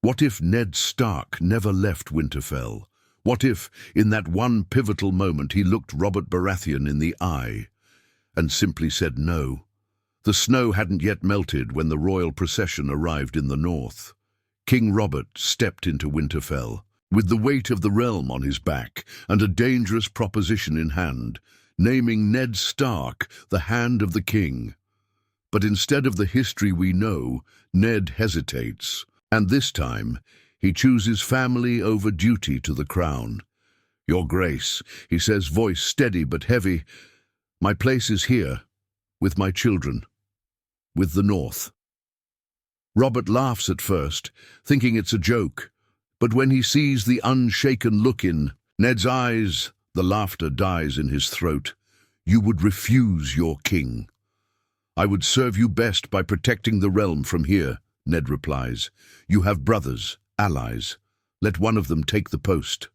What if Ned Stark never left Winterfell? What if, in that one pivotal moment, he looked Robert Baratheon in the eye and simply said no? The snow hadn't yet melted when the royal procession arrived in the north. King Robert stepped into Winterfell, with the weight of the realm on his back and a dangerous proposition in hand, naming Ned Stark the Hand of the King. But instead of the history we know, Ned hesitates, and this time he chooses family over duty to the crown. "Your Grace," he says, voice steady but heavy, "my place is here, with my children, with the North." Robert laughs at first, thinking it's a joke, but when he sees the unshaken look in Ned's eyes, the laughter dies in his throat. "You would refuse your king." "I would serve you best by protecting the realm from here," Ned replies. "You have brothers, allies. Let one of them take the post."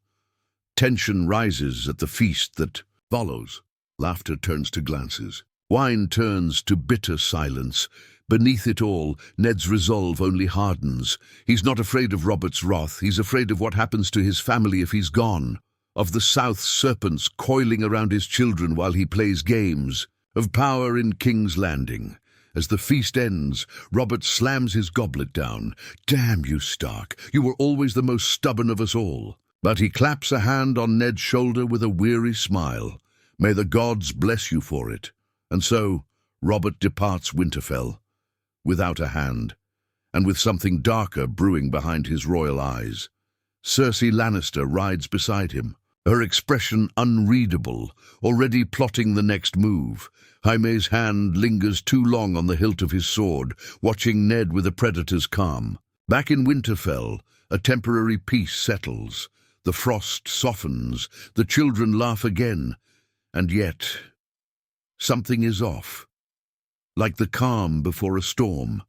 Tension rises at the feast that follows. Laughter turns to glances. Wine turns to bitter silence. Beneath it all, Ned's resolve only hardens. He's not afraid of Robert's wrath. He's afraid of what happens to his family if he's gone. Of the South's serpents coiling around his children while he plays games. Of power in King's Landing. As the feast ends, Robert slams his goblet down. "Damn you, Stark. You were always the most stubborn of us all." But he claps a hand on Ned's shoulder with a weary smile. "May the gods bless you for it." And so, Robert departs Winterfell, without a hand, and with something darker brewing behind his royal eyes. Cersei Lannister rides beside him, her expression unreadable, already plotting the next move. Jaime's hand lingers too long on the hilt of his sword, watching Ned with a predator's calm. Back in Winterfell, a temporary peace settles. The frost softens, the children laugh again, and yet something is off. Like the calm before a storm.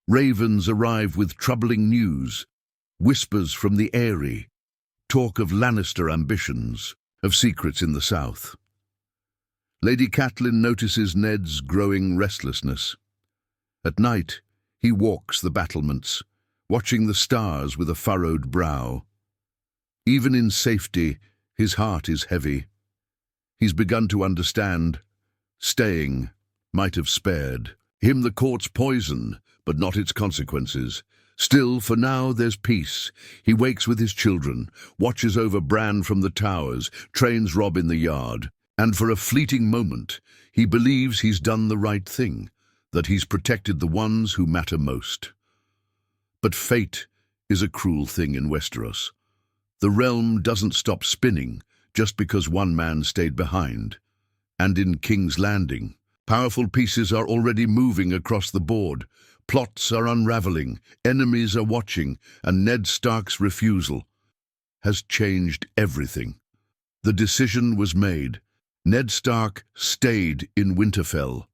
Ravens arrive with troubling news, whispers from the Eyrie, talk of Lannister ambitions, of secrets in the south. Lady Catelyn notices Ned's growing restlessness. At night, he walks the battlements, watching the stars with a furrowed brow. Even in safety, his heart is heavy. He's begun to understand. Staying might have spared him the court's poison, but not its consequences. Still, for now, there's peace. He wakes with his children, watches over Bran from the towers, trains Robb in the yard, and for a fleeting moment, he believes he's done the right thing, that he's protected the ones who matter most. But fate is a cruel thing in Westeros. The realm doesn't stop spinning just because one man stayed behind. And in King's Landing, powerful pieces are already moving across the board. Plots are unraveling, enemies are watching, and Ned Stark's refusal has changed everything. The decision was made. Ned Stark stayed in Winterfell.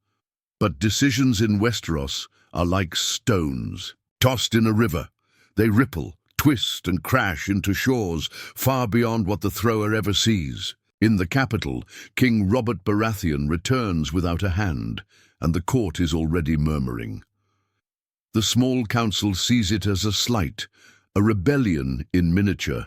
But decisions in Westeros are like stones, tossed in a river. They ripple, twist, and crash into shores far beyond what the thrower ever sees. In the capital, King Robert Baratheon returns without a hand, and the court is already murmuring. The small council sees it as a slight, a rebellion in miniature.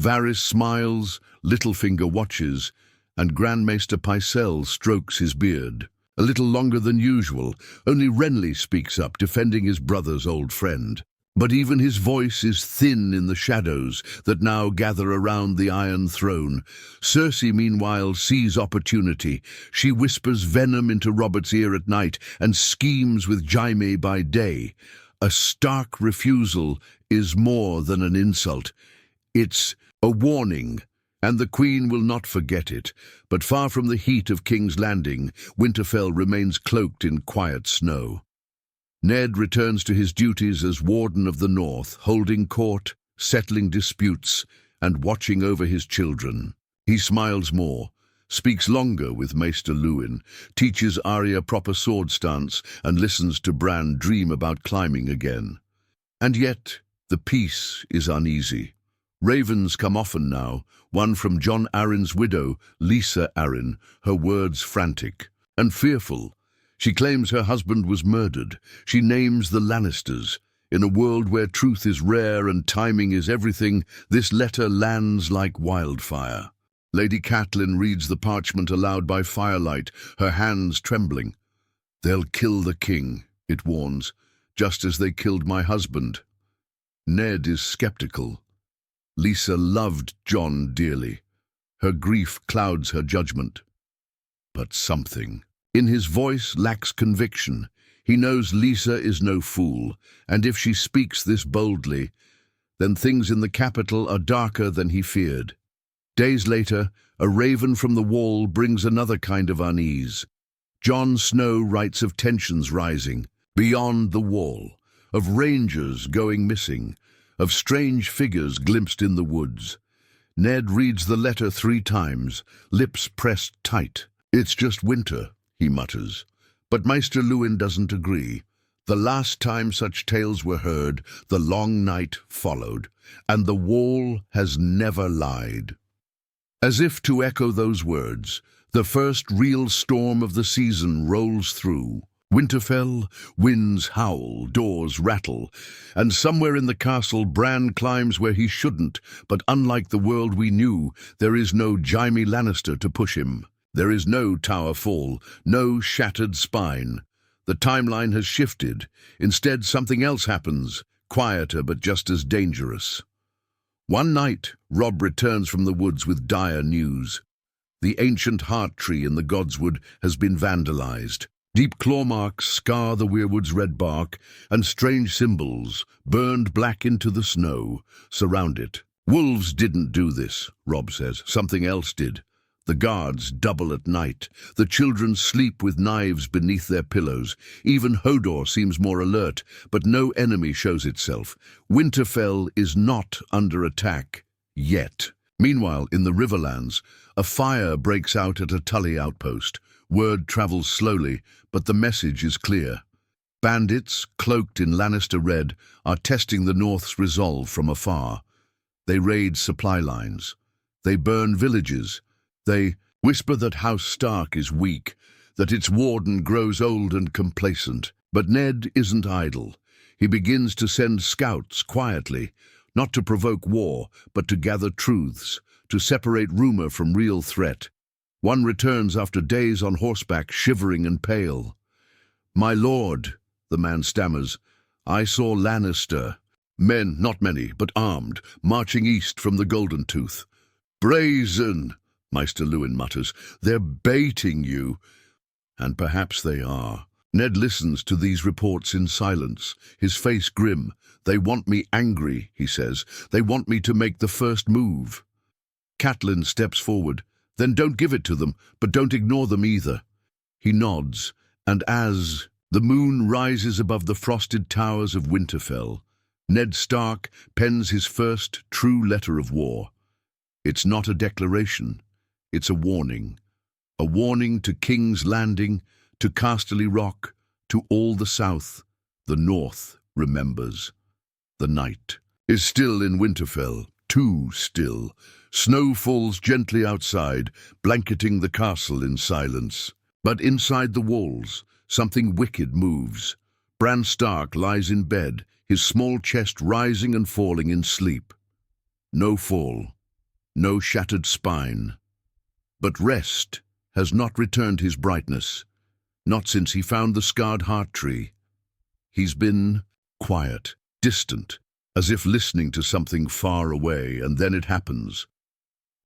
Varys smiles, Littlefinger watches, and Grand Maester Pycelle strokes his beard. A little longer than usual, only Renly speaks up, defending his brother's old friend. But even his voice is thin in the shadows that now gather around the Iron Throne. Cersei, meanwhile, sees opportunity. She whispers venom into Robert's ear at night and schemes with Jaime by day. A stark refusal is more than an insult. It's a warning, and the Queen will not forget it. But far from the heat of King's Landing, Winterfell remains cloaked in quiet snow. Ned returns to his duties as Warden of the North, holding court, settling disputes, and watching over his children. He smiles more, speaks longer with Maester Luwin, teaches Arya proper sword stance, and listens to Bran dream about climbing again. And yet, the peace is uneasy. Ravens come often now, one from Jon Arryn's widow, Lisa Arryn, her words frantic and fearful. She claims her husband was murdered. She names the Lannisters. In a world where truth is rare and timing is everything, this letter lands like wildfire. Lady Catelyn reads the parchment aloud by firelight, her hands trembling. "They'll kill the king," it warns, "just as they killed my husband." Ned is skeptical. Lisa loved Jon dearly. Her grief clouds her judgment. But something in his voice lacks conviction. He knows Lisa is no fool, and if she speaks this boldly, then things in the capital are darker than he feared. Days later, a raven from the wall brings another kind of unease. Jon Snow writes of tensions rising beyond the wall, of rangers going missing, of strange figures glimpsed in the woods. Ned reads the letter 3 times, lips pressed tight. "It's just winter," he mutters. But Maester Luwin doesn't agree. The last time such tales were heard, the long night followed, and the wall has never lied. As if to echo those words, the first real storm of the season rolls through. Winterfell, winds howl, doors rattle, and somewhere in the castle Bran climbs where he shouldn't, but unlike the world we knew, there is no Jaime Lannister to push him. There is no tower fall, no shattered spine. The timeline has shifted. Instead, something else happens, quieter but just as dangerous. One night, Robb returns from the woods with dire news. The ancient heart tree in the Godswood has been vandalized. Deep claw marks scar the weirwood's red bark, and strange symbols, burned black into the snow, surround it. "Wolves didn't do this," Robb says. "Something else did. The guards double at night. The children sleep with knives beneath their pillows. Even Hodor seems more alert, but no enemy shows itself. Winterfell is not under attack yet." Meanwhile, in the Riverlands, a fire breaks out at a Tully outpost. Word travels slowly, but the message is clear. Bandits, cloaked in Lannister red, are testing the North's resolve from afar. They raid supply lines. They burn villages. They whisper that House Stark is weak, that its warden grows old and complacent. But Ned isn't idle. He begins to send scouts quietly, not to provoke war, but to gather truths, to separate rumor from real threat. One returns after days on horseback, shivering and pale. "My lord," the man stammers, "I saw Lannister. Men, not many, but armed, marching east from the Golden Tooth." "Brazen," Maester Luwin mutters. "They're baiting you." And perhaps they are. Ned listens to these reports in silence, his face grim. "They want me angry," he says. "They want me to make the first move." Catelyn steps forward. "Then don't give it to them, but don't ignore them either." He nods, and as the moon rises above the frosted towers of Winterfell, Ned Stark pens his first true letter of war. It's not a declaration. It's a warning to King's Landing, to Casterly Rock, to all the South. The North remembers. The night is still in Winterfell, too still. Snow falls gently outside, blanketing the castle in silence. But inside the walls, something wicked moves. Bran Stark lies in bed, his small chest rising and falling in sleep. No fall, no shattered spine. But rest has not returned his brightness, not since he found the scarred heart tree. He's been quiet, distant, as if listening to something far away, and then it happens.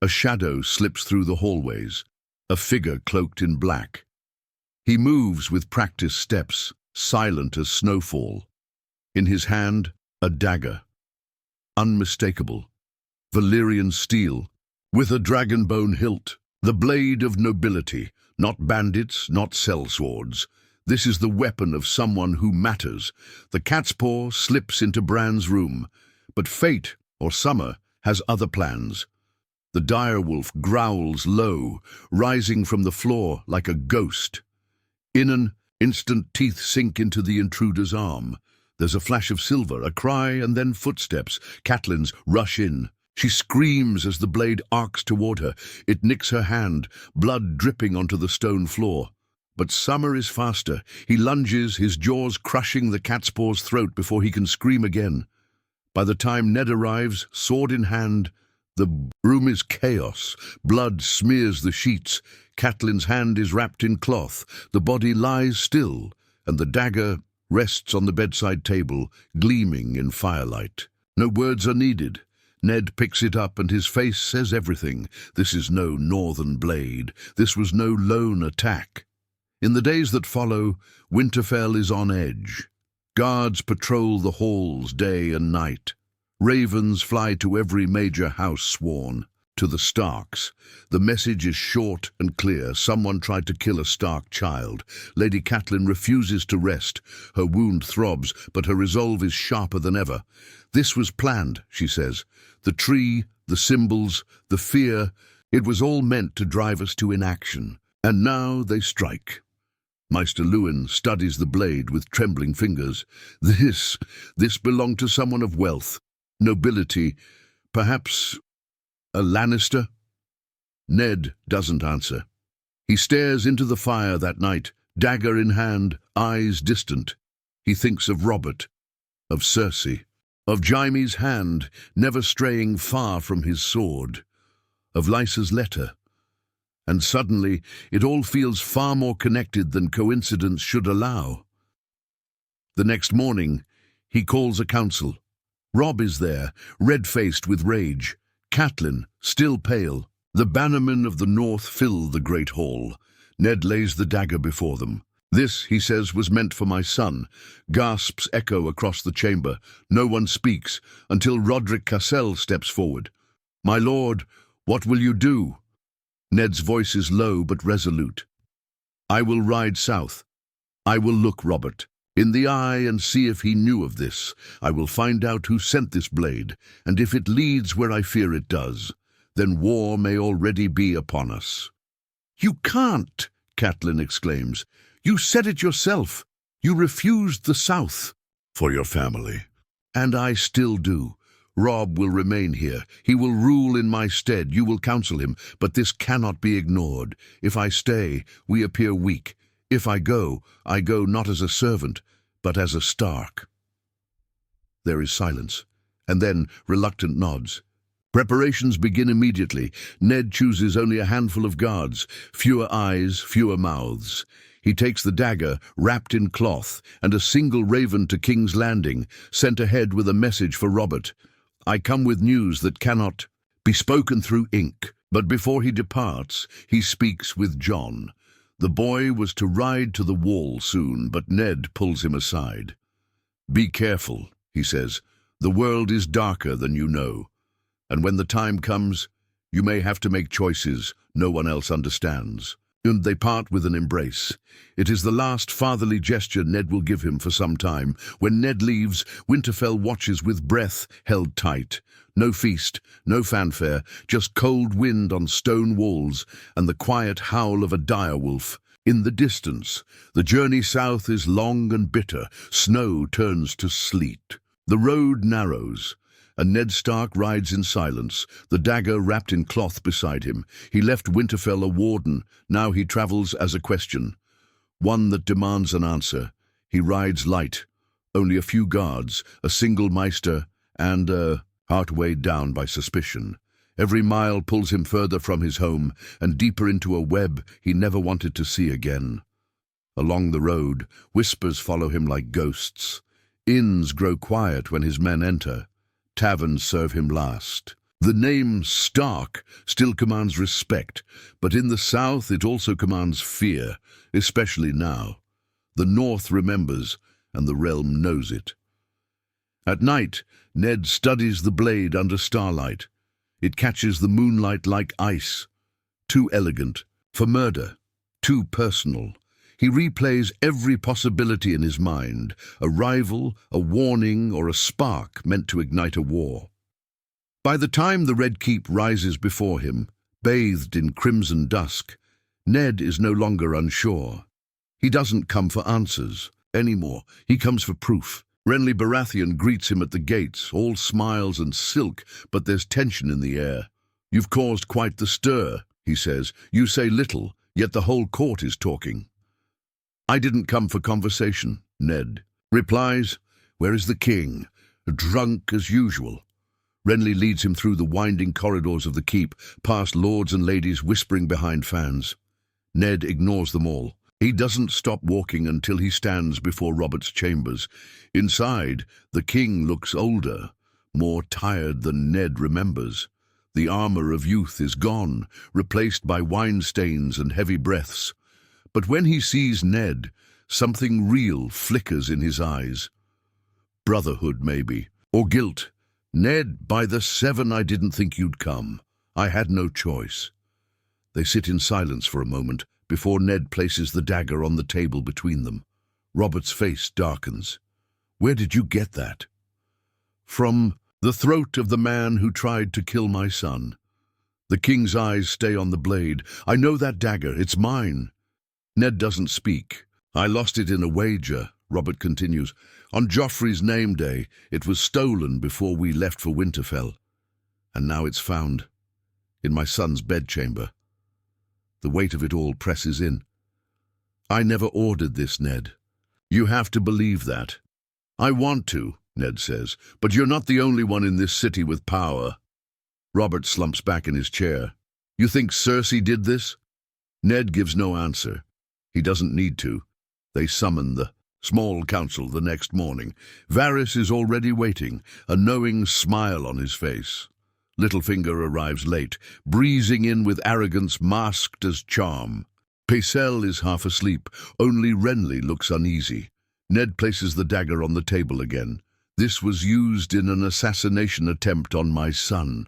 A shadow slips through the hallways, a figure cloaked in black. He moves with practiced steps, silent as snowfall. In his hand, a dagger. Unmistakable. Valyrian steel, with a dragonbone hilt. The blade of nobility, not bandits, not sellswords. This is the weapon of someone who matters. The cat's paw slips into Bran's room, but fate, or summer, has other plans. The direwolf growls low, rising from the floor like a ghost. In an instant, teeth sink into the intruder's arm. There's a flash of silver, a cry, and then footsteps. Catelyn's rush in. She screams as the blade arcs toward her. It nicks her hand, blood dripping onto the stone floor. But Summer is faster. He lunges, his jaws crushing the catspaw's throat before he can scream again. By the time Ned arrives, sword in hand, the room is chaos. Blood smears the sheets. Catelyn's hand is wrapped in cloth. The body lies still, and the dagger rests on the bedside table, gleaming in firelight. No words are needed. Ned picks it up and his face says everything. This is no northern blade. This was no lone attack. In the days that follow, Winterfell is on edge. Guards patrol the halls day and night. Ravens fly to every major house sworn. To the Starks, the message is short and clear. Someone tried to kill a Stark child. Lady Catelyn refuses to rest. Her wound throbs, but her resolve is sharper than ever. This was planned, she says. The tree, the symbols, the fear, it was all meant to drive us to inaction. And now they strike. Maester Luwin studies the blade with trembling fingers. This belonged to someone of wealth, nobility, perhaps a Lannister? Ned doesn't answer. He stares into the fire that night, dagger in hand, eyes distant. He thinks of Robert, of Cersei, of Jaime's hand, never straying far from his sword, of Lysa's letter. And suddenly, it all feels far more connected than coincidence should allow. The next morning, he calls a council. Robb is there, red-faced with rage. Catelyn, still pale. The bannermen of the north fill the great hall. Ned lays the dagger before them. This, he says, was meant for my son. Gasps echo across the chamber. No one speaks, until Roderick Cassel steps forward. My lord, what will you do? Ned's voice is low but resolute. I will ride south. I will look Robert in the eye and see if he knew of this. I will find out who sent this blade, and if it leads where I fear it does, then war may already be upon us. You can't, Catelyn exclaims. You said it yourself. You refused the south. For your family. And I still do. Robb will remain here. He will rule in my stead. You will counsel him, but this cannot be ignored. If I stay, we appear weak. If I go not as a servant, but as a Stark. There is silence, and then reluctant nods. Preparations begin immediately. Ned chooses only a handful of guards, fewer eyes, fewer mouths. He takes the dagger, wrapped in cloth, and a single raven to King's Landing, sent ahead with a message for Robert. I come with news that cannot be spoken through ink. But before he departs, he speaks with Jon. The boy was to ride to the wall soon, but Ned pulls him aside. Be careful, he says. The world is darker than you know. And when the time comes, you may have to make choices no one else understands. And they part with an embrace. It is the last fatherly gesture Ned will give him for some time. When Ned leaves, Winterfell watches with breath held tight. No feast, no fanfare, just cold wind on stone walls and the quiet howl of a direwolf. In the distance, the journey south is long and bitter. Snow turns to sleet. The road narrows, and Ned Stark rides in silence, the dagger wrapped in cloth beside him. He left Winterfell a warden. Now he travels as a question, one that demands an answer. He rides light, only a few guards, a single maester, and heart weighed down by suspicion. Every mile pulls him further from his home and deeper into a web he never wanted to see again. Along the road, whispers follow him like ghosts. Inns grow quiet when his men enter. Taverns serve him last. The name Stark still commands respect, but in the south it also commands fear, especially now. The north remembers, and the realm knows it. At night, Ned studies the blade under starlight. It catches the moonlight like ice. Too elegant for murder, too personal. He replays every possibility in his mind, a rival, a warning, or a spark meant to ignite a war. By the time the Red Keep rises before him, bathed in crimson dusk, Ned is no longer unsure. He doesn't come for answers anymore. He comes for proof. Renly Baratheon greets him at the gates, all smiles and silk, but there's tension in the air. You've caused quite the stir, he says. You say little, yet the whole court is talking. I didn't come for conversation, Ned replies. Where is the king? Drunk as usual. Renly leads him through the winding corridors of the keep, past lords and ladies whispering behind fans. Ned ignores them all. He doesn't stop walking until he stands before Robert's chambers. Inside, the king looks older, more tired than Ned remembers. The armor of youth is gone, replaced by wine stains and heavy breaths. But when he sees Ned, something real flickers in his eyes. Brotherhood, maybe, or guilt. Ned, by the 7, I didn't think you'd come. I had no choice. They sit in silence for a moment before Ned places the dagger on the table between them. Robert's face darkens. Where did you get that? From the throat of the man who tried to kill my son. The king's eyes stay on the blade. I know that dagger. It's mine. Ned doesn't speak. I lost it in a wager, Robert continues. On Joffrey's name day, it was stolen before we left for Winterfell. And now it's found in my son's bedchamber. The weight of it all presses in. I never ordered this, Ned. You have to believe that. I want to, Ned says, but you're not the only one in this city with power. Robert slumps back in his chair. You think Cersei did this? Ned gives no answer. He doesn't need to. They summon the small council the next morning. Varys is already waiting, a knowing smile on his face. Littlefinger arrives late, breezing in with arrogance masked as charm. Pycelle is half asleep. Only Renly looks uneasy. Ned places the dagger on the table again. This was used in an assassination attempt on my son.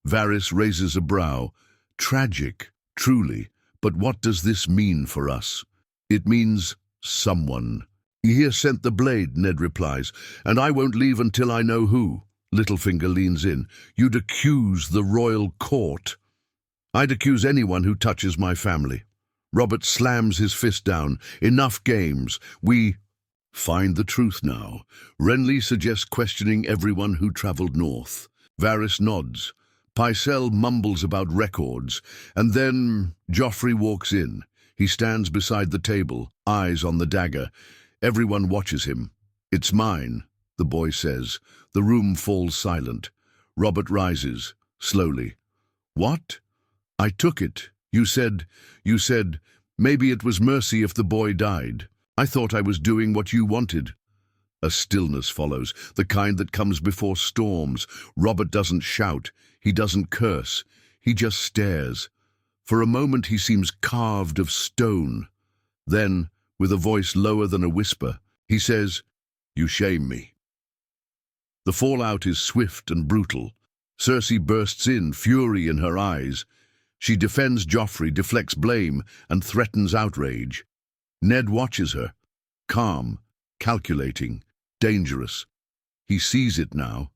Varys raises a brow. Tragic, truly. But what does this mean for us? It means someone. He has sent the blade, Ned replies, and I won't leave until I know who. Littlefinger leans in. You'd accuse the royal court. I'd accuse anyone who touches my family. Robert slams his fist down. Enough games. We find the truth now. Renly suggests questioning everyone who travelled north. Varys nods. Pycelle mumbles about records, and then Joffrey walks in. He stands beside the table, eyes on the dagger. Everyone watches him. It's mine, the boy says. The room falls silent. Robert rises, slowly. What? I took it. You said, maybe it was mercy if the boy died. I thought I was doing what you wanted. A stillness follows, the kind that comes before storms. Robert doesn't shout. He doesn't curse. He just stares. For a moment he seems carved of stone. Then, with a voice lower than a whisper, he says, You shame me. The fallout is swift and brutal. Cersei bursts in, fury in her eyes. She defends Joffrey, deflects blame, and threatens outrage. Ned watches her, calm, calculating, dangerous. He sees it now.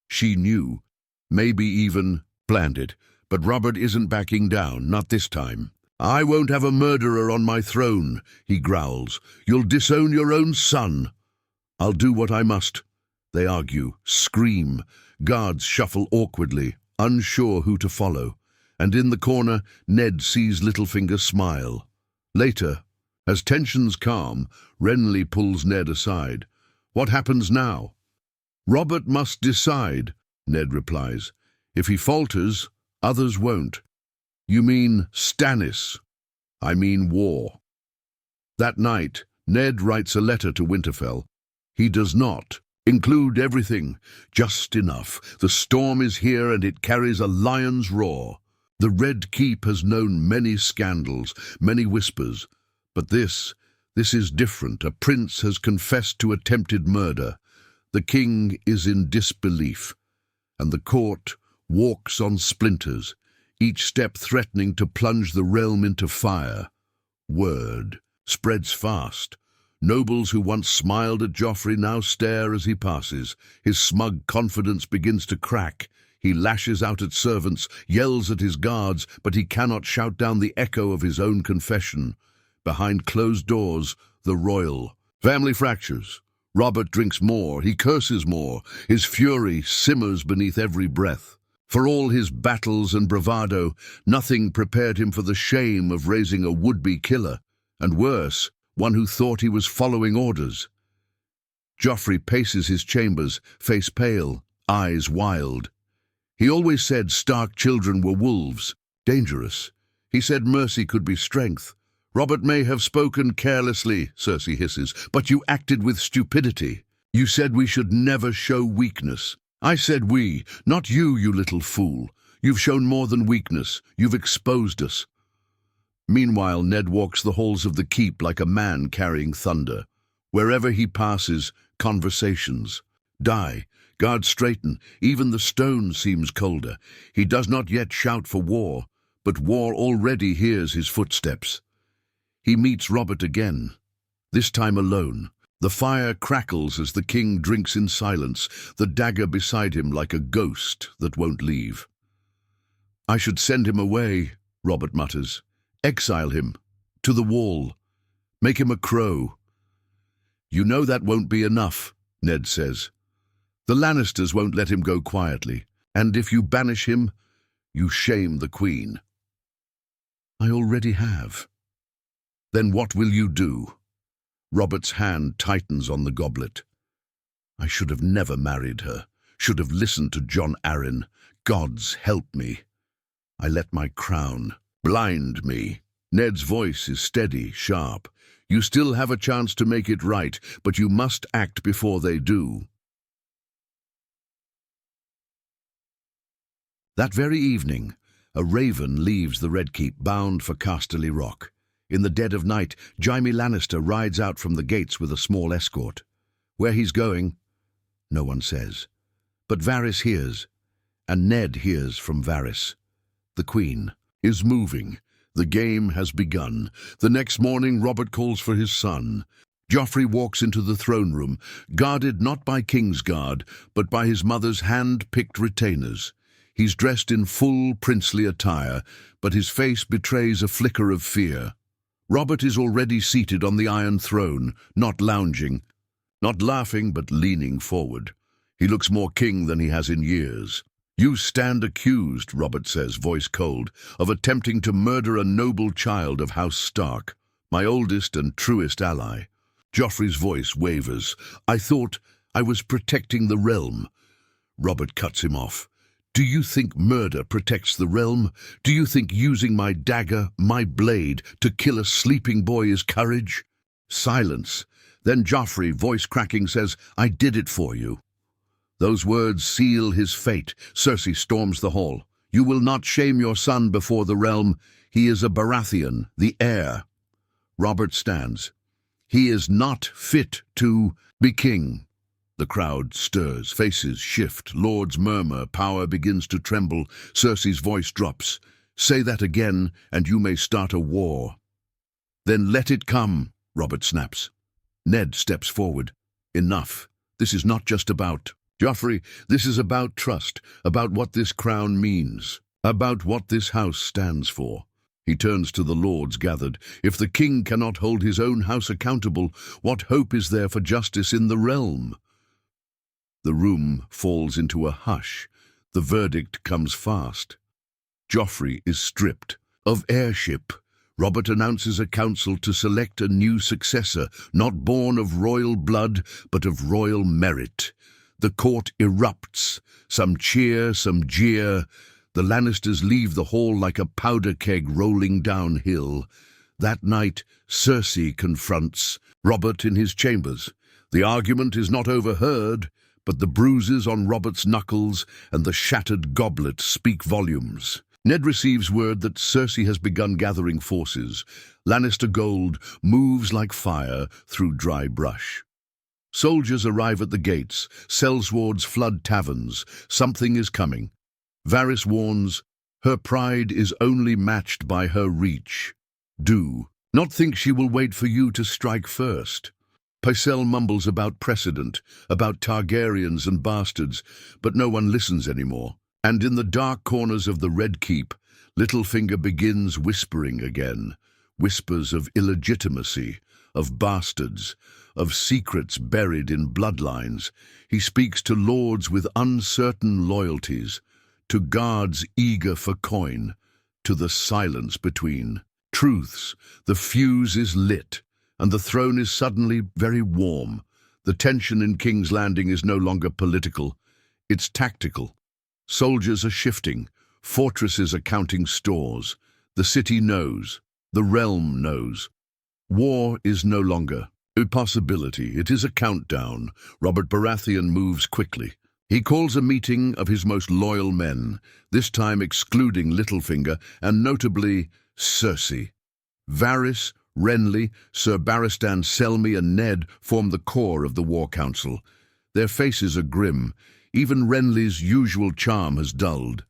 She knew, maybe even planned it, but Robert isn't backing down, not this time. I won't have a murderer on my throne, he growls. You'll disown your own son. I'll do what I must. They argue, scream. Guards shuffle awkwardly, unsure who to follow. And in the corner, Ned sees Littlefinger smile. Later, as tensions calm, Renly pulls Ned aside. What happens now? Robert must decide, Ned replies. If he falters, others won't. You mean Stannis. I mean war. That night, Ned writes a letter to Winterfell. He does not include everything, just enough. The storm is here and it carries a lion's roar. The Red Keep has known many scandals, many whispers. But this is different. A prince has confessed to attempted murder. The king is in disbelief, and the court walks on splinters, each step threatening to plunge the realm into fire. Word spreads fast. Nobles who once smiled at Joffrey now stare as he passes. His smug confidence begins to crack. He lashes out at servants, yells at his guards, but he cannot shout down the echo of his own confession. Behind closed doors, the royal family fractures. Robert drinks more, he curses more. His fury simmers beneath every breath. For all his battles and bravado, nothing prepared him for the shame of raising a would-be killer. And worse, one who thought he was following orders. Joffrey paces his chambers, face pale, eyes wild. He always said Stark children were wolves, dangerous. He said mercy could be strength. Robert may have spoken carelessly, Cersei hisses, but you acted with stupidity. You said we should never show weakness. I said we, not you, you little fool. You've shown more than weakness. You've exposed us. Meanwhile, Ned walks the halls of the keep like a man carrying thunder. Wherever he passes, conversations. Die. Guards straighten. Even the stone seems colder. He does not yet shout for war, but war already hears his footsteps. He meets Robert again, this time alone. The fire crackles as the king drinks in silence, the dagger beside him like a ghost that won't leave. I should send him away, Robert mutters. Exile him. To the wall. Make him a crow. You know that won't be enough, Ned says. The Lannisters won't let him go quietly, and if you banish him, you shame the Queen. I already have. Then what will you do? Robert's hand tightens on the goblet. I should have never married her, should have listened to Jon Arryn. Gods help me. I let my crown blind me. Ned's voice is steady, sharp. You still have a chance to make it right, but you must act before they do. That very evening, a raven leaves the Red Keep bound for Casterly Rock. In the dead of night, Jaime Lannister rides out from the gates with a small escort. Where he's going, no one says. But Varys hears, and Ned hears from Varys. The Queen is moving. The game has begun. The next morning, Robert calls for his son. Joffrey walks into the throne room, guarded not by Kingsguard, but by his mother's hand-picked retainers. He's dressed in full princely attire, but his face betrays a flicker of fear. Robert is already seated on the Iron Throne, not lounging, not laughing, but leaning forward. He looks more king than he has in years. You stand accused, Robert says, voice cold, of attempting to murder a noble child of House Stark, my oldest and truest ally. Joffrey's voice wavers. I thought I was protecting the realm. Robert cuts him off. Do you think murder protects the realm? Do you think using my dagger, my blade, to kill a sleeping boy is courage? Silence. Then Joffrey, voice cracking, says, I did it for you. Those words seal his fate. Cersei storms the hall. You will not shame your son before the realm. He is a Baratheon, the heir. Robert stands. He is not fit to be king. The crowd stirs, faces shift, lords murmur, power begins to tremble. Cersei's voice drops. Say that again, and you may start a war. Then let it come, Robert snaps. Ned steps forward. Enough. This is not just about Joffrey. This is about trust, about what this crown means, about what this house stands for. He turns to the lords gathered. If the king cannot hold his own house accountable, what hope is there for justice in the realm? The room falls into a hush. The verdict comes fast. Joffrey is stripped of heirship. Robert announces a council to select a new successor, not born of royal blood, but of royal merit. The court erupts. Some cheer, some jeer. The Lannisters leave the hall like a powder keg rolling downhill. That night, Cersei confronts Robert in his chambers. The argument is not overheard, but the bruises on Robert's knuckles and the shattered goblet speak volumes. Ned receives word that Cersei has begun gathering forces. Lannister gold moves like fire through dry brush. Soldiers arrive at the gates. Sellswords flood taverns. Something is coming. Varys warns, her pride is only matched by her reach. Do not think she will wait for you to strike first. Pycelle mumbles about precedent, about Targaryens and bastards, but no one listens anymore. And in the dark corners of the Red Keep, Littlefinger begins whispering again. Whispers of illegitimacy, of bastards, of secrets buried in bloodlines. He speaks to lords with uncertain loyalties, to guards eager for coin, to the silence between. Truths, the fuse is lit. and the throne is suddenly very warm. The tension in King's Landing is no longer political, it's tactical. Soldiers are shifting, fortresses are counting stores. The city knows, the realm knows. War is no longer a possibility, it is a countdown. Robert Baratheon moves quickly. He calls a meeting of his most loyal men, this time excluding Littlefinger and notably Cersei. Varys, Renly, Sir Barristan Selmy and Ned form the core of the War Council. Their faces are grim. Even Renly's usual charm has dulled.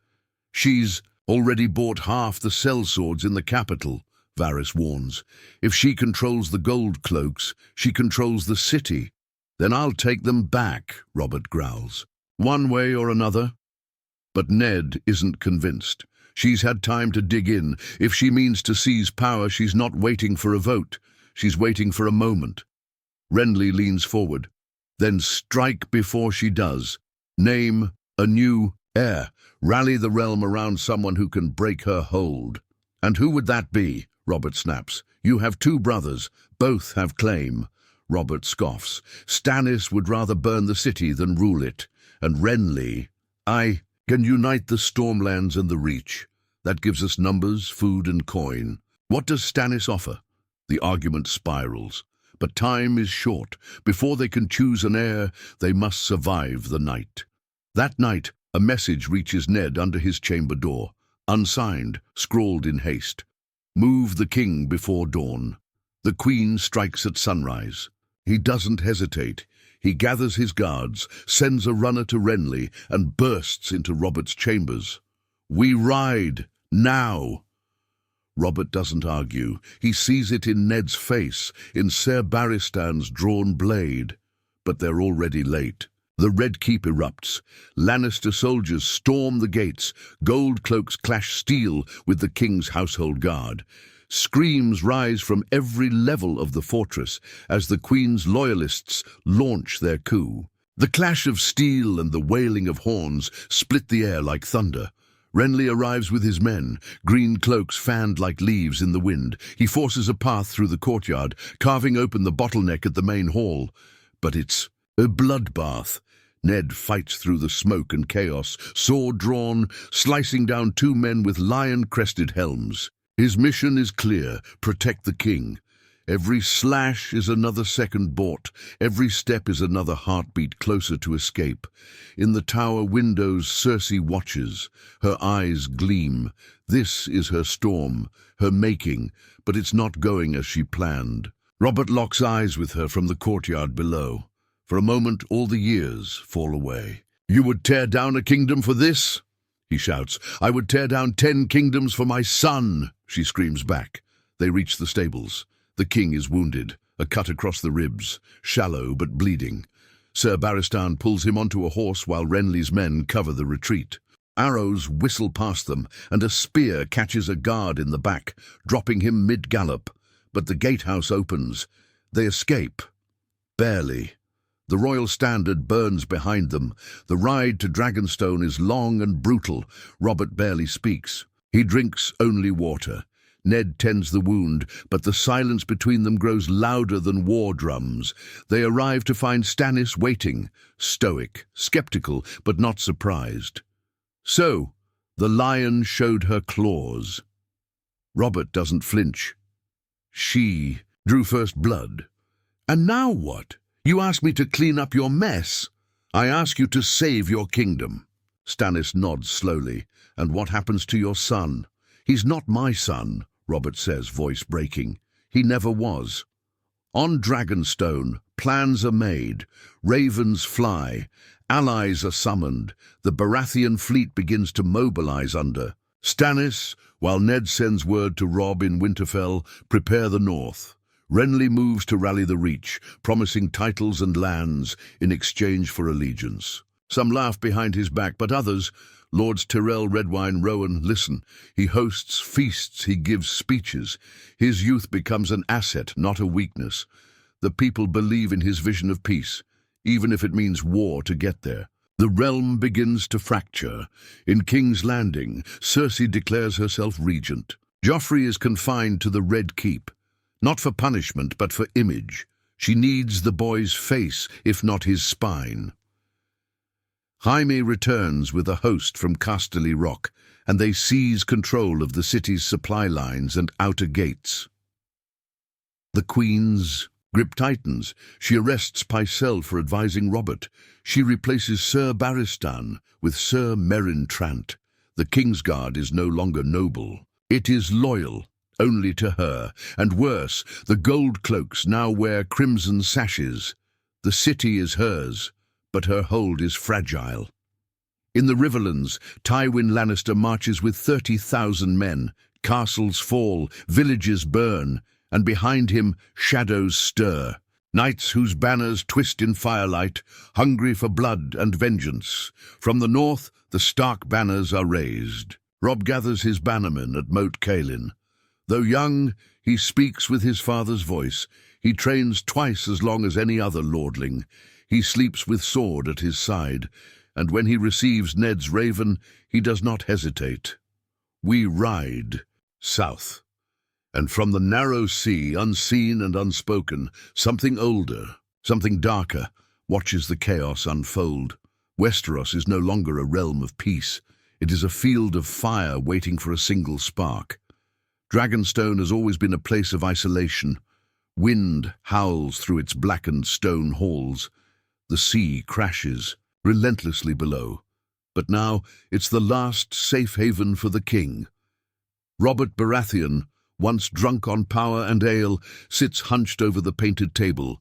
She's already bought half the sellswords in the capital, Varys warns. If she controls the gold cloaks, she controls the city. Then I'll take them back, Robert growls. One way or another. But Ned isn't convinced. She's had time to dig in. If she means to seize power, she's not waiting for a vote. She's waiting for a moment. Renly leans forward. Then strike before she does. Name a new heir. Rally the realm around someone who can break her hold. And who would that be? Robert snaps. You have two brothers. Both have claim. Robert scoffs. Stannis would rather burn the city than rule it. And Renly, I can unite the Stormlands and the Reach. That gives us numbers, food and coin. What does Stannis offer? The argument spirals. But time is short. Before they can choose an heir, they must survive the night. That night, a message reaches Ned under his chamber door. Unsigned, scrawled in haste. Move the king before dawn. The Queen strikes at sunrise. He doesn't hesitate. He gathers his guards, sends a runner to Renly, and bursts into Robert's chambers. We ride, now! Robert doesn't argue. He sees it in Ned's face, in Ser Barristan's drawn blade. But they're already late. The Red Keep erupts. Lannister soldiers storm the gates. Gold cloaks clash steel with the king's household guard. Screams rise from every level of the fortress as the Queen's loyalists launch their coup. The clash of steel and the wailing of horns split the air like thunder. Renly arrives with his men, green cloaks fanned like leaves in the wind. He forces a path through the courtyard, carving open the bottleneck at the main hall. But it's a bloodbath. Ned fights through the smoke and chaos, sword drawn, slicing down two men with lion-crested helms. His mission is clear: protect the king. Every slash is another second bought. Every step is another heartbeat closer to escape. In the tower windows, Cersei watches. Her eyes gleam. This is her storm, her making, but it's not going as she planned. Robert locks eyes with her from the courtyard below. For a moment, all the years fall away. You would tear down a kingdom for this? He shouts. I would tear down 10 kingdoms for my son, she screams back. They reach the stables. The king is wounded, a cut across the ribs, shallow but bleeding. Sir Barristan pulls him onto a horse while Renly's men cover the retreat. Arrows whistle past them, and a spear catches a guard in the back, dropping him mid-gallop. But the gatehouse opens. They escape. Barely. The royal standard burns behind them. The ride to Dragonstone is long and brutal. Robert barely speaks. He drinks only water. Ned tends the wound, but the silence between them grows louder than war drums. They arrive to find Stannis waiting, stoic, skeptical, but not surprised. So, the lion showed her claws. Robert doesn't flinch. She drew first blood. And now what? You ask me to clean up your mess. I ask you to save your kingdom. Stannis nods slowly. And what happens to your son? He's not my son, Robert says, voice breaking. He never was. On Dragonstone, plans are made. Ravens fly. Allies are summoned. The Baratheon fleet begins to mobilize under Stannis, while Ned sends word to Robb in Winterfell, prepare the north. Renly moves to rally the Reach, promising titles and lands in exchange for allegiance. Some laugh behind his back, but others, Lords Tyrell, Redwyne, Rowan, listen. He hosts feasts, he gives speeches. His youth becomes an asset, not a weakness. The people believe in his vision of peace, even if it means war to get there. The realm begins to fracture. In King's Landing, Cersei declares herself regent. Joffrey is confined to the Red Keep. Not for punishment, but for image. She needs the boy's face, if not his spine. Jaime returns with a host from Casterly Rock, and they seize control of the city's supply lines and outer gates. The Queen's grip tightens. She arrests Pycelle for advising Robert. She replaces Sir Barristan with Sir Meryn Trant. The Kingsguard is no longer noble. It is loyal only to her, and worse, the gold cloaks now wear crimson sashes. The city is hers, but her hold is fragile. In the Riverlands, Tywin Lannister marches with 30,000 men. Castles fall, villages burn, and behind him shadows stir. Knights whose banners twist in firelight, hungry for blood and vengeance. From the north, the Stark banners are raised. Robb gathers his bannermen at Moat Cailin. Though young, he speaks with his father's voice. He trains twice as long as any other lordling. He sleeps with sword at his side, and when he receives Ned's raven, he does not hesitate. We ride south. And from the narrow sea, unseen and unspoken, something older, something darker, watches the chaos unfold. Westeros is no longer a realm of peace. It is a field of fire waiting for a single spark. Dragonstone has always been a place of isolation. Wind howls through its blackened stone halls. The sea crashes relentlessly below. But now it's the last safe haven for the king. Robert Baratheon, once drunk on power and ale, sits hunched over the painted table.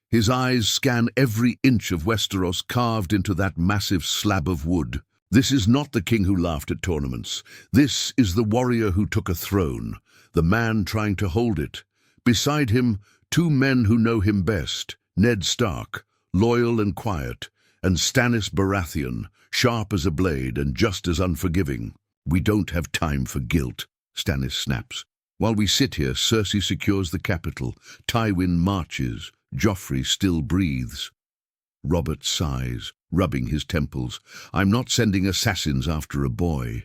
His eyes scan every inch of Westeros carved into that massive slab of wood. This is not the king who laughed at tournaments. This is the warrior who took a throne, the man trying to hold it. Beside him, two men who know him best, Ned Stark, loyal and quiet, and Stannis Baratheon, sharp as a blade and just as unforgiving. We don't have time for guilt, Stannis snaps. While we sit here, Cersei secures the capital. Tywin marches. Joffrey still breathes. Robert sighs, rubbing his temples. I'm not sending assassins after a boy.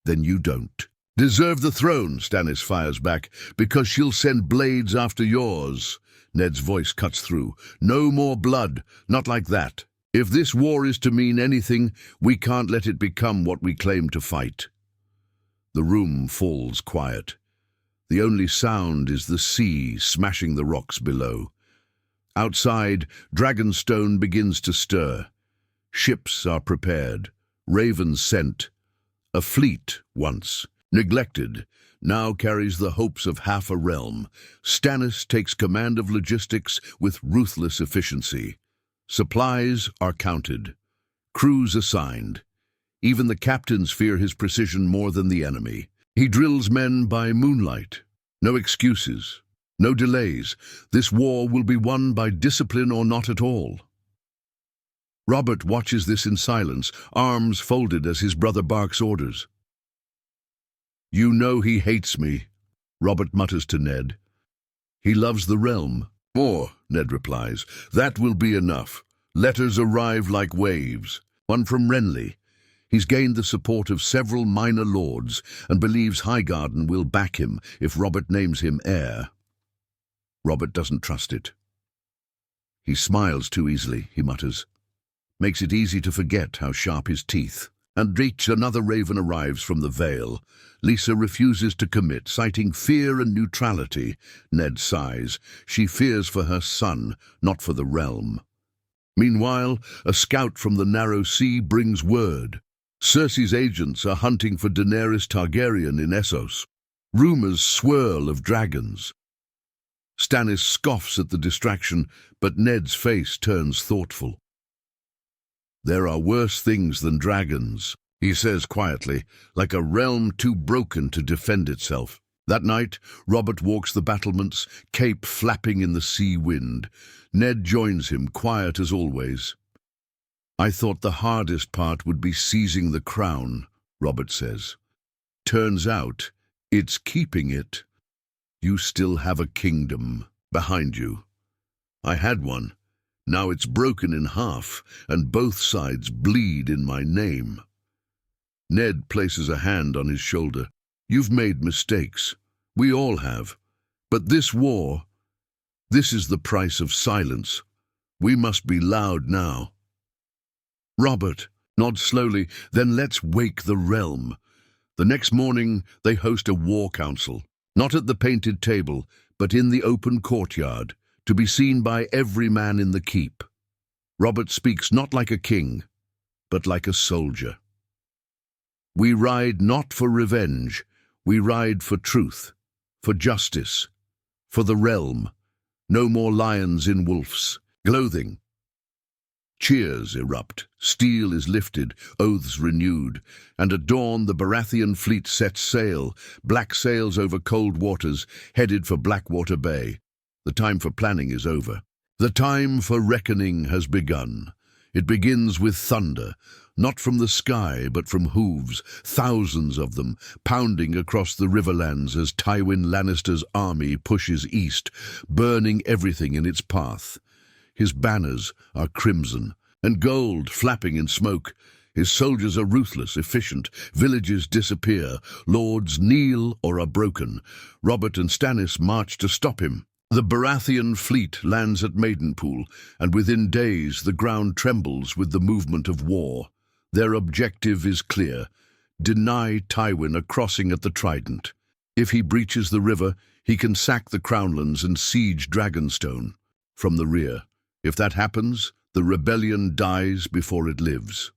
Then you don't deserve the throne, Stannis fires back, because she'll send blades after yours. Ned's voice cuts through. No more blood, not like that. If this war is to mean anything, we can't let it become what we claim to fight. The room falls quiet. The only sound is the sea smashing the rocks below. Outside, Dragonstone begins to stir. Ships are prepared, ravens sent. A fleet, once neglected, now carries the hopes of half a realm. Stannis takes command of logistics with ruthless efficiency. Supplies are counted, crews assigned. Even the captains fear his precision more than the enemy. He drills men by moonlight. No excuses. No delays. This war will be won by discipline or not at all. Robert watches this in silence, arms folded as his brother barks orders. You know he hates me, Robert mutters to Ned. He loves the realm. More, Ned replies. That will be enough. Letters arrive like waves. One from Renly. He's gained the support of several minor lords and believes Highgarden will back him if Robert names him heir. Robert doesn't trust it. He smiles too easily, he mutters. Makes it easy to forget how sharp his teeth. And another raven arrives from the Vale. Lisa refuses to commit, citing fear and neutrality. Ned sighs. She fears for her son, not for the realm. Meanwhile, a scout from the Narrow Sea brings word. Cersei's agents are hunting for Daenerys Targaryen in Essos. Rumors swirl of dragons. Stannis scoffs at the distraction, but Ned's face turns thoughtful. There are worse things than dragons, he says quietly, like a realm too broken to defend itself. That night, Robert walks the battlements, cape flapping in the sea wind. Ned joins him, quiet as always. I thought the hardest part would be seizing the crown, Robert says. Turns out, it's keeping it. You still have a kingdom behind you. I had one. Now it's broken in half, and both sides bleed in my name. Ned places a hand on his shoulder. You've made mistakes. We all have. But this war, this is the price of silence. We must be loud now. Robert, nod slowly, then let's wake the realm. The next morning, they host a war council, not at the painted table, but in the open courtyard, to be seen by every man in the keep. Robert speaks not like a king, but like a soldier. We ride not for revenge, we ride for truth, for justice, for the realm. No more lions in wolves' clothing. Cheers erupt, steel is lifted, oaths renewed, and at dawn the Baratheon fleet sets sail, black sails over cold waters, headed for Blackwater Bay. The time for planning is over. The time for reckoning has begun. It begins with thunder, not from the sky but from hooves, thousands of them, pounding across the riverlands as Tywin Lannister's army pushes east, burning everything in its path. His banners are crimson and gold flapping in smoke. His soldiers are ruthless, efficient. Villages disappear. Lords kneel or are broken. Robert and Stannis march to stop him. The Baratheon fleet lands at Maidenpool, and within days the ground trembles with the movement of war. Their objective is clear: deny Tywin a crossing at the Trident. If he breaches the river, he can sack the Crownlands and siege Dragonstone from the rear. If that happens, the rebellion dies before it lives.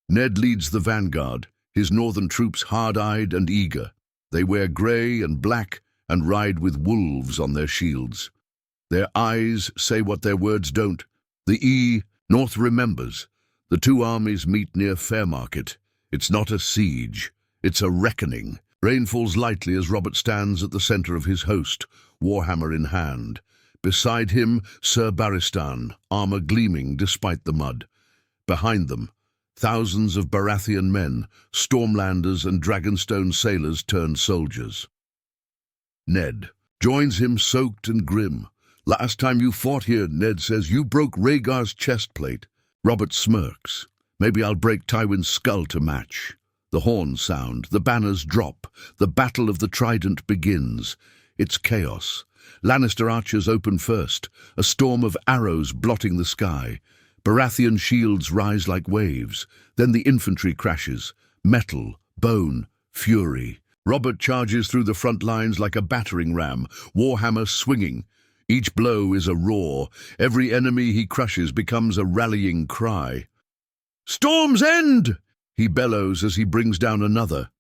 Ned leads the vanguard, his northern troops hard-eyed and eager. They wear grey and black and ride with wolves on their shields. Their eyes say what their words don't. The North remembers. The two armies meet near Fairmarket. It's not a siege, it's a reckoning. Rain falls lightly as Robert stands at the centre of his host, warhammer in hand. Beside him, Sir Barristan, armour gleaming despite the mud. Behind them, thousands of Baratheon men, Stormlanders and Dragonstone sailors turned soldiers. Ned joins him soaked and grim. Last time you fought here, Ned says, you broke Rhaegar's chestplate. Robert smirks. Maybe I'll break Tywin's skull to match. The horns sound, the banners drop, the battle of the Trident begins. It's chaos. Lannister archers open first, a storm of arrows blotting the sky. Baratheon shields rise like waves. Then the infantry crashes. Metal, bone, fury. Robert charges through the front lines like a battering ram, warhammer swinging. Each blow is a roar. Every enemy he crushes becomes a rallying cry. "Storm's End!" he bellows as he brings down another.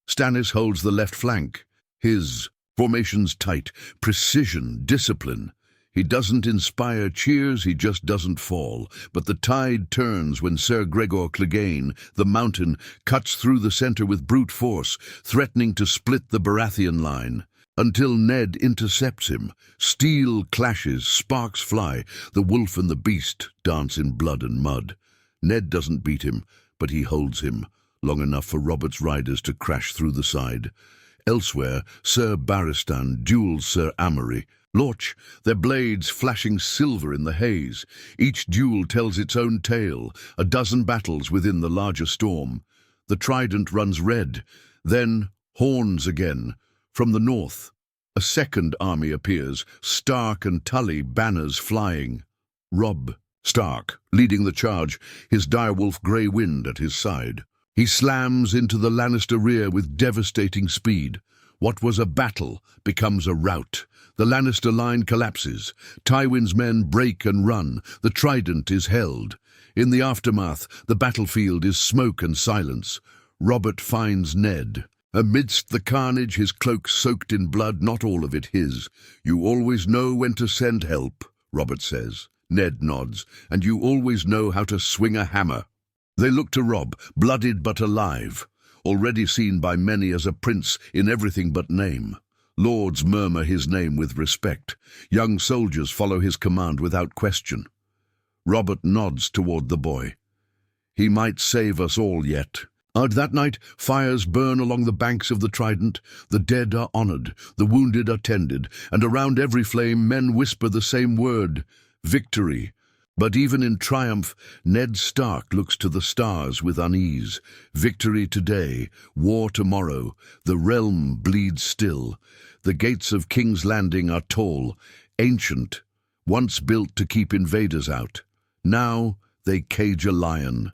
Stannis holds the left flank. His formation's tight, precision, discipline. He doesn't inspire cheers, he just doesn't fall. But the tide turns when Sir Gregor Clegane, the Mountain, cuts through the centre with brute force, threatening to split the Baratheon line. Until Ned intercepts him. Steel clashes, sparks fly. The wolf and the beast dance in blood and mud. Ned doesn't beat him, but he holds him, long enough for Robert's riders to crash through the side. Elsewhere, Sir Barristan duels Sir Amory. Lorch, their blades flashing silver in the haze. Each duel tells its own tale, a dozen battles within the larger storm. The Trident runs red, then horns again. From the north, a second army appears, Stark and Tully banners flying. Robb Stark, leading the charge, his direwolf Grey Wind at his side. He slams into the Lannister rear with devastating speed. What was a battle becomes a rout. The Lannister line collapses. Tywin's men break and run. The Trident is held. In the aftermath, the battlefield is smoke and silence. Robert finds Ned. Amidst the carnage, his cloak soaked in blood, not all of it his. "You always know when to send help," Robert says. Ned nods. "And you always know how to swing a hammer." They look to Robb, blooded but alive, already seen by many as a prince in everything but name. Lords murmur his name with respect. Young soldiers follow his command without question. Robert nods toward the boy. "He might save us all yet." That night, fires burn along the banks of the Trident. The dead are honoured, the wounded are tended, and around every flame men whisper the same word: victory. But even in triumph, Ned Stark looks to the stars with unease. Victory today, war tomorrow, the realm bleeds still. The gates of King's Landing are tall, ancient, once built to keep invaders out. Now they cage a lion.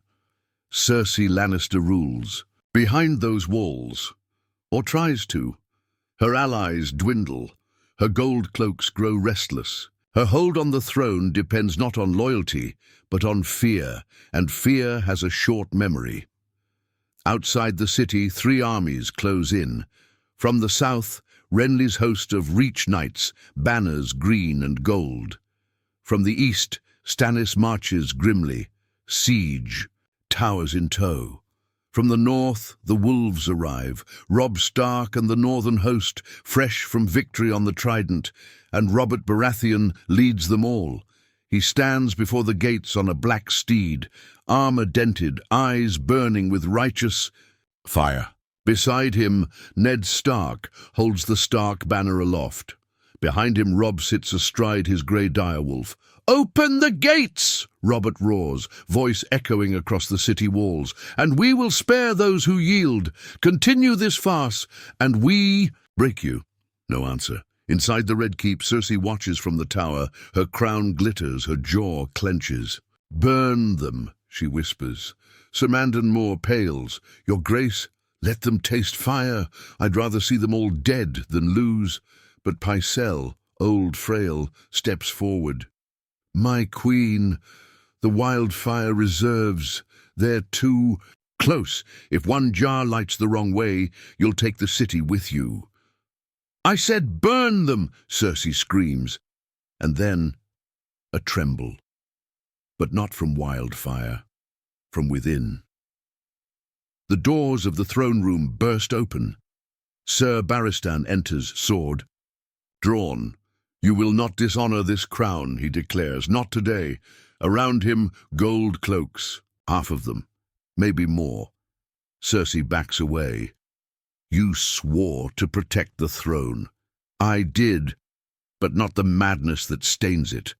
Cersei Lannister rules. Behind those walls, or tries to, her allies dwindle, her gold cloaks grow restless. Her hold on the throne depends not on loyalty, but on fear, and fear has a short memory. Outside the city, 3 armies close in. From the south, Renly's host of Reach Knights, banners green and gold. From the east, Stannis marches grimly, siege, towers in tow. From the north, the wolves arrive, Robb Stark and the northern host, fresh from victory on the Trident, and Robert Baratheon leads them all. He stands before the gates on a black steed, armor dented, eyes burning with righteous fire. Beside him, Ned Stark holds the Stark banner aloft. Behind him, Robb sits astride his grey direwolf. "Open the gates!" Robert roars, voice echoing across the city walls. "And we will spare those who yield. Continue this farce, and we break you." No answer. Inside the Red Keep, Cersei watches from the tower. Her crown glitters, her jaw clenches. "Burn them," she whispers. Sir Mandon Moore pales. "Your Grace, let them taste fire. I'd rather see them all dead than lose." But Pycelle, old frail, steps forward. "My queen, the wildfire reserves. They're too close. If one jar lights the wrong way, you'll take the city with you." "I said burn them," Cersei screams. And then a tremble. But not from wildfire, from within. The doors of the throne room burst open. Ser Barristan enters, sword drawn. "You will not dishonor this crown," he declares, "not today." Around him, gold cloaks, half of them, maybe more. Cersei backs away. "You swore to protect the throne." "I did, but not the madness that stains it."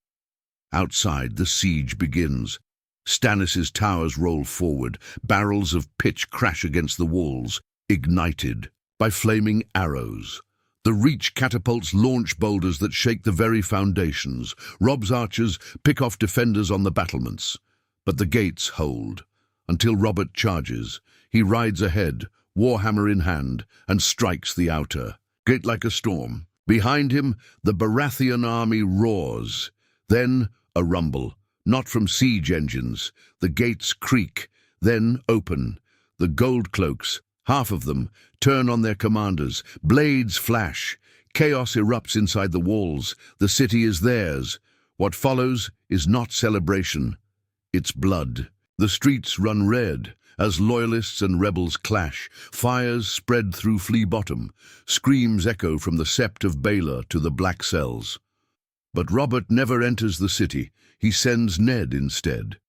Outside, the siege begins. Stannis' towers roll forward. Barrels of pitch crash against the walls, ignited by flaming arrows. The Reach catapults launch boulders that shake the very foundations. Robb's archers pick off defenders on the battlements. But the gates hold, until Robert charges. He rides ahead, warhammer in hand, and strikes the outer gate like a storm. Behind him, the Baratheon army roars. Then a rumble, not from siege engines. The gates creak, then open. The gold cloaks, half of them, turn on their commanders. Blades flash. Chaos erupts inside the walls. The city is theirs. What follows is not celebration. It's blood. The streets run red as loyalists and rebels clash. Fires spread through Flea Bottom. Screams echo from the Sept of Baelor to the Black Cells. But Robert never enters the city. He sends Ned instead.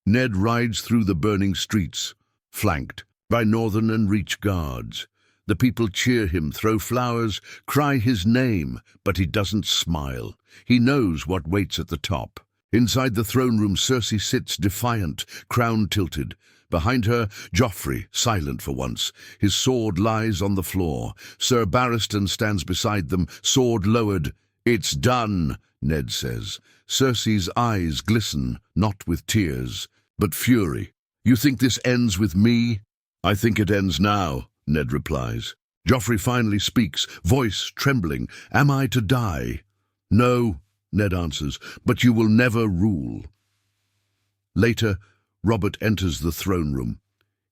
Ned rides through the burning streets, flanked by Northern and Reach guards. The people cheer him, throw flowers, cry his name, but he doesn't smile. He knows what waits at the top. Inside the throne room, Cersei sits defiant, crown tilted. Behind her, Joffrey, silent for once. His sword lies on the floor. Ser Barristan stands beside them, sword lowered. "It's done," Ned says. Cersei's eyes glisten, not with tears, but fury. "You think this ends with me?" "I think it ends now," Ned replies. Joffrey finally speaks, voice trembling. "Am I to die?" "No," Ned answers, "but you will never rule." Later, Robert enters the throne room.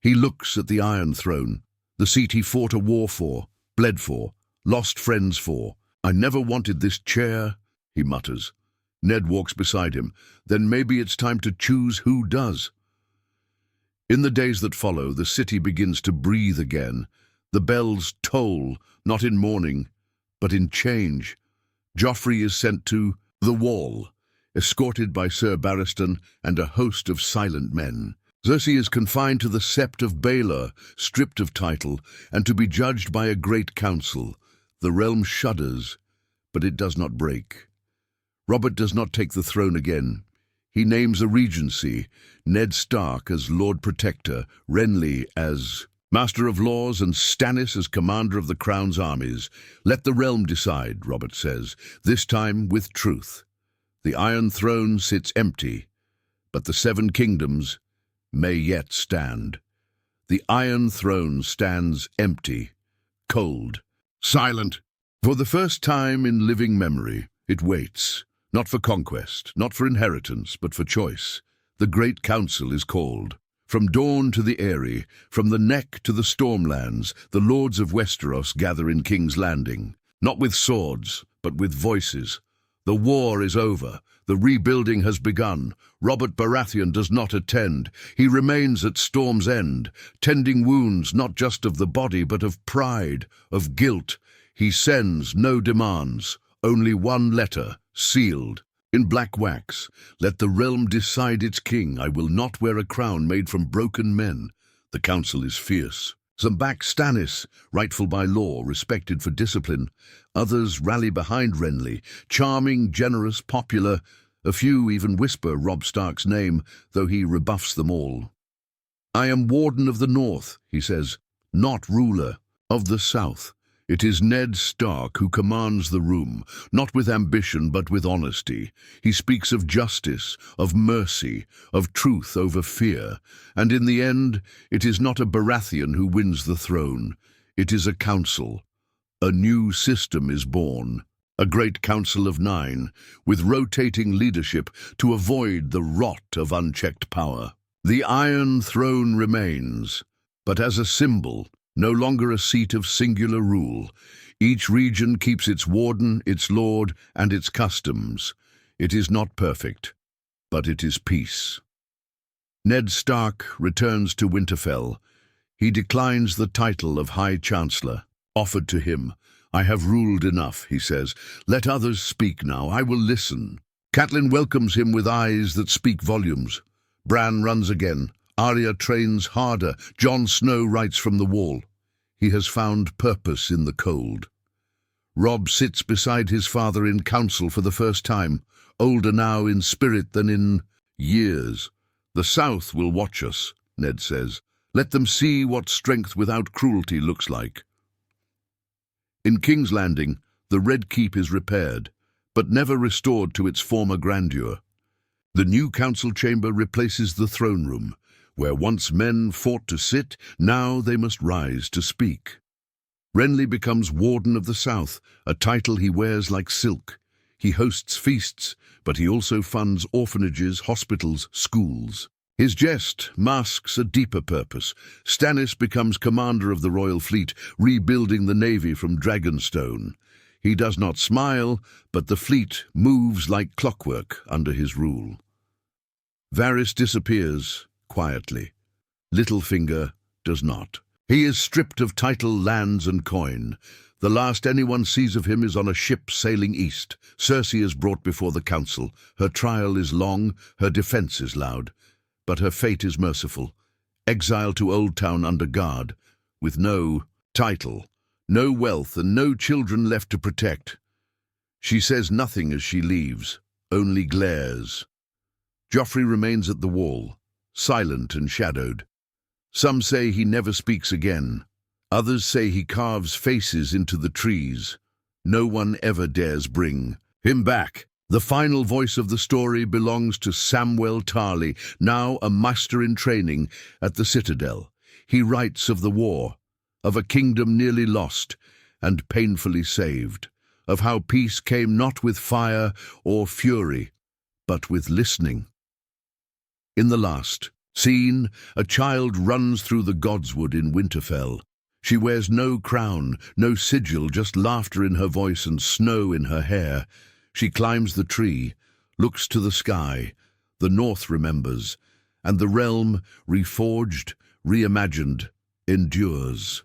He looks at the Iron Throne, the seat he fought a war for, bled for, lost friends for. "I never wanted this chair," he mutters. Ned walks beside him. "Then maybe it's time to choose who does." In the days that follow, the city begins to breathe again. The bells toll, not in mourning, but in change. Joffrey is sent to the Wall, escorted by Ser Barristan and a host of silent men. Cersei is confined to the Sept of Baelor, stripped of title, and to be judged by a great council. The realm shudders, but it does not break. Robert does not take the throne again. He names a regency, Ned Stark as Lord Protector, Renly as Master of Laws, and Stannis as Commander of the Crown's armies. Let the realm decide, Robert says, this time with truth. The Iron Throne sits empty, but the Seven Kingdoms may yet stand. The Iron Throne stands empty, cold, silent. For the first time in living memory, it waits, not for conquest, not for inheritance, but for choice. The Great Council is called. From Dawn to the Eyrie, from the Neck to the Stormlands, the lords of Westeros gather in King's Landing, not with swords, but with voices. The war is over. The rebuilding has begun. Robert Baratheon does not attend. He remains at Storm's End, tending wounds not just of the body, but of pride, of guilt. He sends no demands, only one letter, sealed. In black wax, let the realm decide its king. I will not wear a crown made from broken men. The council is fierce. Some back Stannis, rightful by law, respected for discipline. Others rally behind Renly, charming, generous, popular. A few even whisper Robb Stark's name, though he rebuffs them all. I am Warden of the North, he says, not ruler of the South. It is Ned Stark who commands the room, not with ambition but with honesty. He speaks of justice, of mercy, of truth over fear. And in the end, it is not a Baratheon who wins the throne. It is a council. A new system is born. A great council of 9, with rotating leadership to avoid the rot of unchecked power. The Iron Throne remains, but as a symbol, no longer a seat of singular rule. Each region keeps its warden, its lord, and its customs. It is not perfect, but it is peace. Ned Stark returns to Winterfell. He declines the title of High Chancellor, offered to him. I have ruled enough, he says. Let others speak now. I will listen. Catelyn welcomes him with eyes that speak volumes. Bran runs again. Arya trains harder. Jon Snow writes from the wall. He has found purpose in the cold. Robb sits beside his father in council for the first time, older now in spirit than in years. The South will watch us, Ned says. Let them see what strength without cruelty looks like. In King's Landing, the Red Keep is repaired, but never restored to its former grandeur. The new council chamber replaces the throne room. Where once men fought to sit, now they must rise to speak. Renly becomes Warden of the South, a title he wears like silk. He hosts feasts, but he also funds orphanages, hospitals, schools. His jest masks a deeper purpose. Stannis becomes commander of the royal fleet, rebuilding the navy from Dragonstone. He does not smile, but the fleet moves like clockwork under his rule. Varys disappears quietly. Littlefinger does not. He is stripped of title, lands, and coin. The last anyone sees of him is on a ship sailing east. Cersei is brought before the council. Her trial is long, her defense is loud. But her fate is merciful. Exile to Old Town under guard, with no title, no wealth, and no children left to protect. She says nothing as she leaves, only glares. Joffrey remains at the wall, silent and shadowed. Some say he never speaks again. Others say he carves faces into the trees. No one ever dares bring him back. The final voice of the story belongs to Samwell Tarly, now a master in training at the Citadel. He writes of the war, of a kingdom nearly lost and painfully saved, of how peace came not with fire or fury, but with listening. In the last scene, a child runs through the Godswood in Winterfell. She wears no crown, no sigil, just laughter in her voice and snow in her hair. She climbs the tree, looks to the sky. The North remembers, and the realm, reforged, reimagined, endures.